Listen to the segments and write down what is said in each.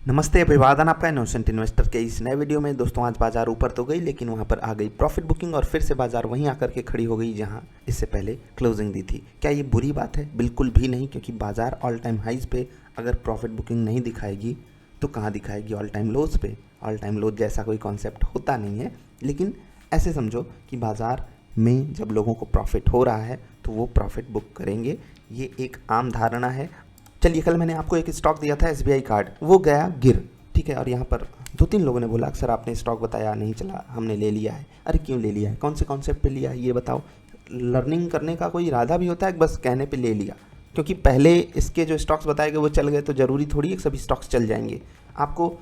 नमस्ते अभिवादन आपका इनोसेंट इन्वेस्टर के इस नए वीडियो में। दोस्तों आज बाजार ऊपर तो गई लेकिन वहां पर आ गई प्रॉफिट बुकिंग और फिर से बाजार वहीं आकर के खड़ी हो गई जहां इससे पहले क्लोजिंग दी थी। क्या ये बुरी बात है? बिल्कुल भी नहीं, क्योंकि बाजार ऑल टाइम हाइज पे अगर प्रॉफिट बुकिंग नहीं दिखाएगी तो कहाँ दिखाएगी? ऑल टाइम लोज पे। ऑल टाइम लोज जैसा कोई कॉन्सेप्ट होता नहीं है, लेकिन ऐसे समझो कि बाजार में जब लोगों को प्रॉफिट हो रहा है तो वो प्रॉफिट बुक करेंगे, ये एक आम धारणा है। चलिए, कल मैंने आपको एक स्टॉक दिया था SBI कार्ड, वो गया गिर, ठीक है। और यहाँ पर 2-3 लोगों ने बोला सर आपने स्टॉक बताया नहीं चला, हमने ले लिया है। अरे क्यों ले लिया है? कौन से कॉन्सेप्ट पे लिया है ये बताओ। लर्निंग करने का कोई इरादा भी होता है? बस कहने पे ले लिया, क्योंकि पहले इसके जो स्टॉक्स बताए गए वो चल गए तो ज़रूरी थोड़ी है सभी स्टॉक्स चल जाएंगे। आपको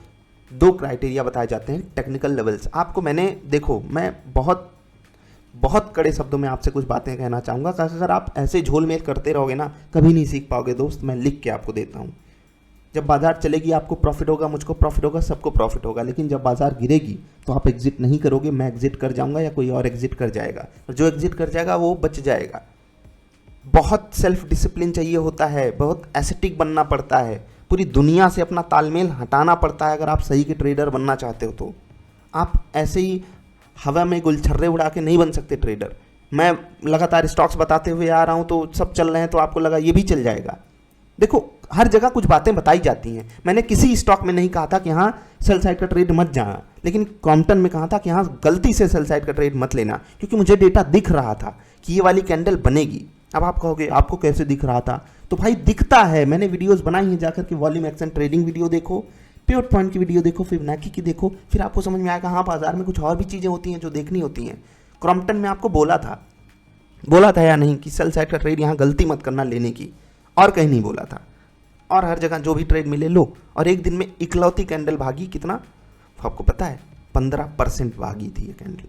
2 क्राइटेरिया बताए जाते हैं, टेक्निकल लेवल्स। आपको मैंने देखो, मैं बहुत कड़े शब्दों में आपसे कुछ बातें कहना चाहूँगा, अगर आप ऐसे झोल मेल करते रहोगे ना कभी नहीं सीख पाओगे दोस्त। मैं लिख के आपको देता हूँ, जब बाजार चलेगी आपको प्रॉफिट होगा, मुझको प्रॉफिट होगा, सबको प्रॉफिट होगा। लेकिन जब बाजार गिरेगी तो आप एग्जिट नहीं करोगे, मैं एग्जिट कर जाऊँगा या कोई और एग्जिट कर जाएगा, और जो एग्जिट कर जाएगा वो बच जाएगा। बहुत सेल्फ डिसिप्लिन चाहिए होता है, बहुत एसेटिक बनना पड़ता है, पूरी दुनिया से अपना तालमेल हटाना पड़ता है अगर आप सही के ट्रेडर बनना चाहते हो। तो आप ऐसे ही हवा में गुलछर्रे उड़ा के नहीं बन सकते ट्रेडर। मैं लगातार स्टॉक्स बताते हुए आ रहा हूँ तो सब चल रहे हैं तो आपको लगा ये भी चल जाएगा। देखो, हर जगह कुछ बातें बताई जाती हैं। मैंने किसी स्टॉक में नहीं कहा था कि हाँ सेल साइड का ट्रेड मत जाना, लेकिन क्रॉम्पटन में कहा था कि हाँ गलती से सेल साइड का ट्रेड मत लेना, क्योंकि मुझे डेटा दिख रहा था कि ये वाली कैंडल बनेगी। अब आप कहोगे आपको कैसे दिख रहा था? तो भाई दिखता है, मैंने वीडियोज़ बनाई हैं, जाकर के वॉल्यूम एक्शन ट्रेडिंग वीडियो देखो, पिवट पॉइंट की वीडियो देखो, फिबोनाची की देखो, फिर आपको समझ में आएगा हाँ बाजार में कुछ और भी चीज़ें होती हैं जो देखनी होती हैं। क्रॉम्पटन में आपको बोला था या नहीं कि सेल साइड का ट्रेड यहाँ गलती मत करना लेने की, और कहीं नहीं बोला था। और हर जगह जो भी ट्रेड मिले लो, और एक दिन में इकलौती कैंडल भागी कितना आपको पता है? 15% भागी थी ये कैंडल।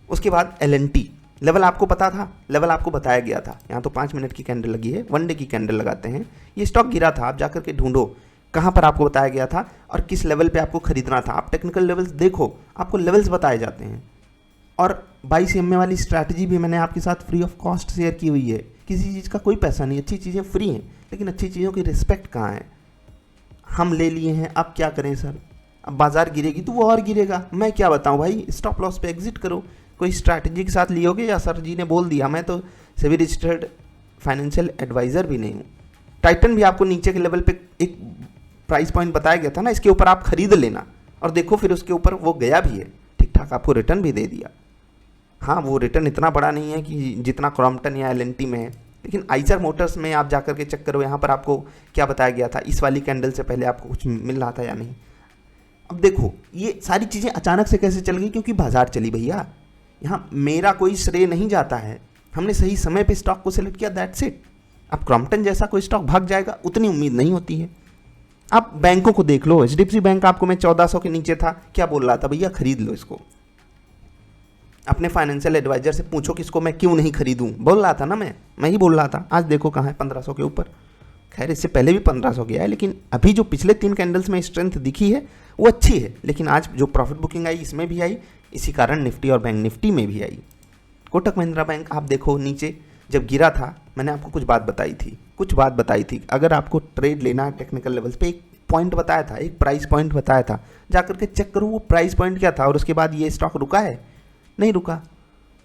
उसके बाद LNT लेवल आपको पता था, लेवल आपको बताया गया था। यहाँ तो 5 मिनट की कैंडल लगी है, 1 डे की कैंडल लगाते हैं। ये स्टॉक गिरा था, आप जाकर के ढूंढो कहाँ पर आपको बताया गया था और किस लेवल पे आपको खरीदना था। आप टेक्निकल लेवल्स देखो, आपको लेवल्स बताए जाते हैं। और 22 MA वाली स्ट्रैटेजी भी मैंने आपके साथ फ्री ऑफ कॉस्ट शेयर की हुई है। किसी चीज़ का कोई पैसा नहीं, अच्छी चीज़ें फ्री हैं, लेकिन अच्छी चीज़ों की रिस्पेक्ट कहाँ है? हम ले लिए हैं, अब क्या करें सर? अब बाजार गिरेगी तो वो और गिरेगा, मैं क्या बताऊँ भाई? स्टॉप लॉस पे एग्जिट करो। कोई स्ट्रैटेजी के साथ लियोगे या सर जी ने बोल दिया? मैं तो सेबी रजिस्टर्ड फाइनेंशियल एडवाइज़र भी नहीं हूँ। टाइटन भी आपको नीचे के लेवल पे एक प्राइस पॉइंट बताया गया था ना, इसके ऊपर आप खरीद लेना, और देखो फिर उसके ऊपर वो गया भी है, ठीक ठाक आपको रिटर्न भी दे दिया। हाँ, वो रिटर्न इतना बड़ा नहीं है कि जितना क्रॉम्पटन या LNT में है, लेकिन आइजर मोटर्स में आप जाकर के चेक करो, यहाँ पर आपको क्या बताया गया था, इस वाली कैंडल से पहले आपको कुछ मिल रहा था या नहीं। अब देखो ये सारी चीज़ें अचानक से कैसे चल गई? क्योंकि बाजार चली भैया। यहाँ मेरा कोई श्रेय नहीं जाता है, हमने सही समय पे स्टॉक को सिलेक्ट किया, दैट्स इट। अब क्रॉम्पटन जैसा कोई स्टॉक भाग जाएगा उतनी उम्मीद नहीं होती है। आप बैंकों को देख लो, HDFC बैंक आपको मैं 1400 के नीचे था, क्या बोल रहा था? भैया खरीद लो इसको। अपने फाइनेंशियल एडवाइजर से पूछो कि इसको मैं क्यों नहीं खरीदूं, बोल रहा था ना, मैं ही बोल रहा था। आज देखो कहाँ है, 1500 के ऊपर। खैर इससे पहले भी 1500 गया है, लेकिन अभी जो पिछले 3 कैंडल्स में स्ट्रेंथ दिखी है वो अच्छी है। लेकिन आज जो प्रॉफिट बुकिंग आई इसमें भी आई, इसी कारण निफ्टी और बैंक निफ्टी में भी आई। कोटक महिंद्रा बैंक आप देखो नीचे जब गिरा था, मैंने आपको कुछ बात बताई थी। अगर आपको ट्रेड लेना है टेक्निकल लेवल्स पे, एक पॉइंट बताया था, एक प्राइस पॉइंट बताया था, जाकर के चेक करो वो प्राइस पॉइंट क्या था। और उसके बाद ये स्टॉक रुका है? नहीं रुका।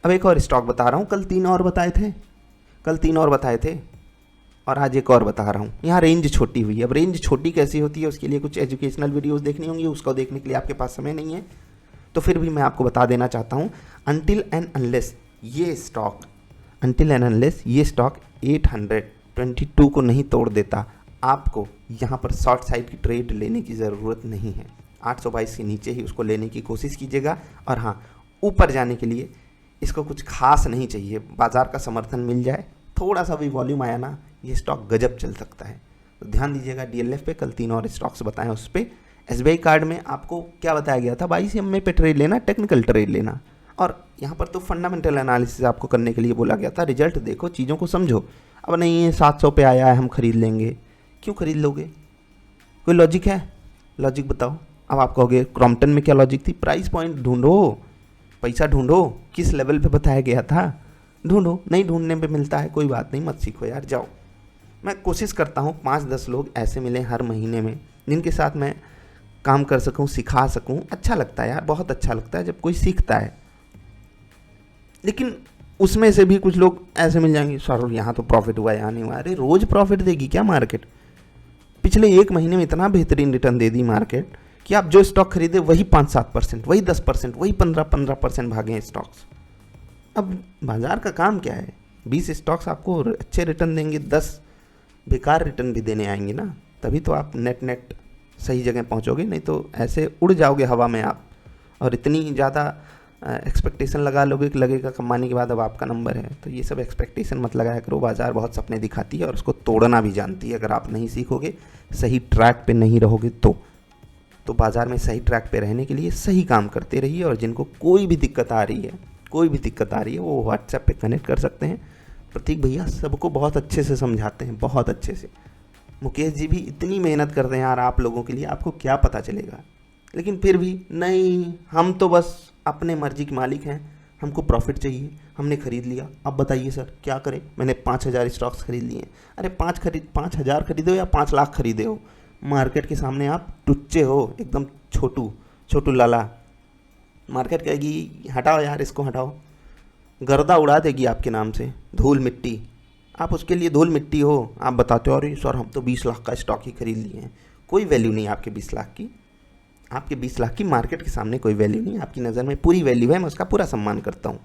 अब एक और स्टॉक बता रहा हूँ, कल 3 और बताए थे और आज एक और बता रहा हूँ। यहाँ रेंज छोटी हुई है। अब रेंज छोटी कैसी होती है उसके लिए कुछ एजुकेशनल वीडियोज़ देखनी होंगी, उसको देखने के लिए आपके पास समय नहीं है, तो फिर भी मैं आपको बता देना चाहता हूँ, अनटिल एंड अनलेस ये स्टॉक 822 को नहीं तोड़ देता, आपको यहाँ पर शॉर्ट साइड की ट्रेड लेने की ज़रूरत नहीं है। 822 के नीचे ही उसको लेने की कोशिश कीजिएगा। और हाँ, ऊपर जाने के लिए इसको कुछ खास नहीं चाहिए, बाज़ार का समर्थन मिल जाए, थोड़ा सा भी वॉल्यूम आया ना, ये स्टॉक गजब चल सकता है। तो ध्यान दीजिएगा DLF पे। कल 3 और स्टॉक्स बताएं उस पर। SBI कार्ड में आपको क्या बताया गया था? 22 MA पे ट्रेड लेना, टेक्निकल ट्रेड लेना। और यहाँ पर तो फंडामेंटल एनालिसिस आपको करने के लिए बोला गया था। रिजल्ट देखो, चीज़ों को समझो। अब नहीं ये 700 पे आया है हम खरीद लेंगे, क्यों खरीद लोगे? कोई लॉजिक है? लॉजिक बताओ। अब आप कहोगे क्रॉम्पटन में क्या लॉजिक थी? प्राइस पॉइंट ढूंढो, पैसा ढूंढो, किस लेवल पे बताया गया था ढूंढो। नहीं ढूंढने पे मिलता है, कोई बात नहीं, मत सीखो यार, जाओ। मैं कोशिश करता हूँ 5-10 लोग ऐसे मिले हर महीने में जिनके साथ मैं काम कर सकूं, सिखा सकूं। अच्छा लगता है यार, बहुत अच्छा लगता है जब कोई सीखता है। लेकिन उसमें से भी कुछ लोग ऐसे मिल जाएंगे, सर यहाँ तो प्रॉफिट हुआ, यहाँ नहीं हुआ। अरे रोज प्रॉफिट देगी क्या मार्केट? पिछले 1 महीने में इतना बेहतरीन रिटर्न दे दी मार्केट कि आप जो स्टॉक खरीदे वही 5-7%, वही 10%, वही 15% भागे हैं स्टॉक्स। अब बाजार का काम क्या है? 20 स्टॉक्स आपको अच्छे रिटर्न देंगे, 10 बेकार रिटर्न भी देने आएंगे ना, तभी तो आप नेट सही जगह पहुंचोगे। नहीं तो ऐसे उड़ जाओगे हवा में आप, और इतनी ज़्यादा एक्सपेक्टेशन लगा लोगे कि लगेगा कमाने के बाद अब आपका नंबर है। तो ये सब एक्सपेक्टेशन मत लगाया करो। बाजार बहुत सपने दिखाती है और उसको तोड़ना भी जानती है। अगर आप नहीं सीखोगे, सही ट्रैक पे नहीं रहोगे तो बाजार में सही ट्रैक पे रहने के लिए सही काम करते रहिए। और जिनको कोई भी दिक्कत आ रही है वो व्हाट्सएप पे कनेक्ट कर सकते हैं। प्रतीक भैया सबको बहुत अच्छे से समझाते हैं, बहुत अच्छे से। मुकेश जी भी इतनी मेहनत करते हैं यार आप लोगों के लिए, आपको क्या पता चलेगा। लेकिन फिर भी नहीं, हम तो बस अपने मर्जी के मालिक हैं, हमको प्रॉफिट चाहिए, हमने खरीद लिया। अब बताइए सर क्या करें? मैंने 5,000 स्टॉक्स खरीद लिए। अरे 5,000 खरीदे हो या 5 लाख खरीदे हो, मार्केट के सामने आप टुच्चे हो, एकदम छोटू लाला। मार्केट कहेगी हटाओ यार, इसको हटाओ, गर्दा उड़ा देगी आपके नाम से, धूल मिट्टी। आप उसके लिए धूल मिट्टी हो। आप बताते हो अरे सर हम तो 20 लाख का स्टॉक ही खरीद लिए हैं। कोई वैल्यू नहीं आपके 20 लाख की। आपके 20 लाख की मार्केट के सामने कोई वैल्यू नहीं। आपकी नज़र में पूरी वैल्यू है, मैं उसका पूरा सम्मान करता हूँ।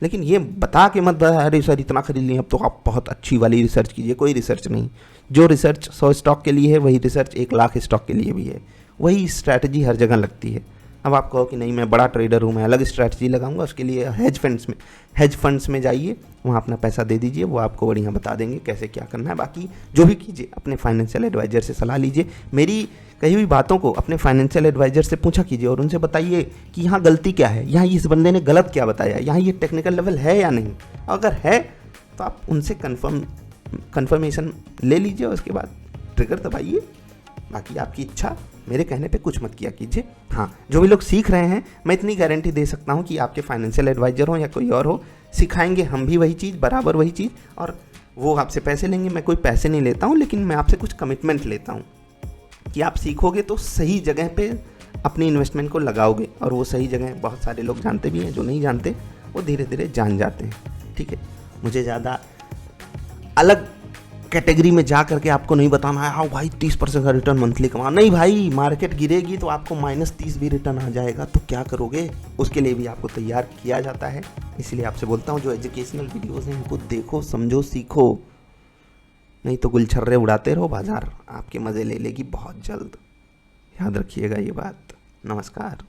लेकिन ये बता के मत अरे सर इतना खरीद लिए, अब तो आप बहुत अच्छी वाली रिसर्च कीजिए। कोई रिसर्च नहीं। जो रिसर्च 100 स्टॉक के लिए है वही रिसर्च 1 लाख स्टॉक के लिए भी है। वही स्ट्रैटेजी हर जगह लगती है। अब आप कहो कि नहीं मैं बड़ा ट्रेडर हूँ, मैं अलग स्ट्रैटेजी लगाऊंगा, उसके लिए हेज फंड्स में जाइए, वहाँ अपना पैसा दे दीजिए, वो आपको बढ़िया बता देंगे कैसे क्या करना है। बाकी जो भी कीजिए अपने फाइनेंशियल एडवाइजर से सलाह लीजिए। मेरी कही हुई बातों को अपने फाइनेंशियल एडवाइजर से पूछा कीजिए और उनसे बताइए कि यहाँ गलती क्या है, यहाँ इस बंदे ने गलत क्या बताया, यहाँ ये टेक्निकल लेवल है या नहीं। अगर है तो आप उनसे कन्फर्मेशन ले लीजिए, उसके बाद ट्रिगर दबाइए। बाकी आपकी इच्छा, मेरे कहने पे कुछ मत किया कीजिए। हाँ, जो भी लोग सीख रहे हैं, मैं इतनी गारंटी दे सकता हूँ कि आपके फाइनेंशियल एडवाइजर हो या कोई और हो, सिखाएंगे हम भी वही चीज़, बराबर वही चीज़। और वो आपसे पैसे लेंगे। मैं कोई पैसे नहीं लेता हूँ, लेकिन मैं आपसे कुछ कमिटमेंट लेता हूँ कि आप सीखोगे तो सही जगह पे अपनी इन्वेस्टमेंट को लगाओगे। और वो सही जगह बहुत सारे लोग जानते भी हैं, जो नहीं जानते वो धीरे धीरे जान जाते हैं। ठीक है, मुझे ज़्यादा अलग कैटेगरी में जा करके आपको नहीं बताना है आओ भाई 30% का रिटर्न मंथली कमा। नहीं भाई, मार्केट गिरेगी तो आपको -30 भी रिटर्न आ जाएगा, तो क्या करोगे? उसके लिए भी आपको तैयार किया जाता है। इसलिए आपसे बोलता हूँ जो एजुकेशनल वीडियोज़ हैं उनको देखो, समझो, सीखो। नहीं तो गुलछर्रे उड़ाते रहो, बाजार आपके मज़े ले लेगी बहुत जल्द। याद रखिएगा ये बात। नमस्कार।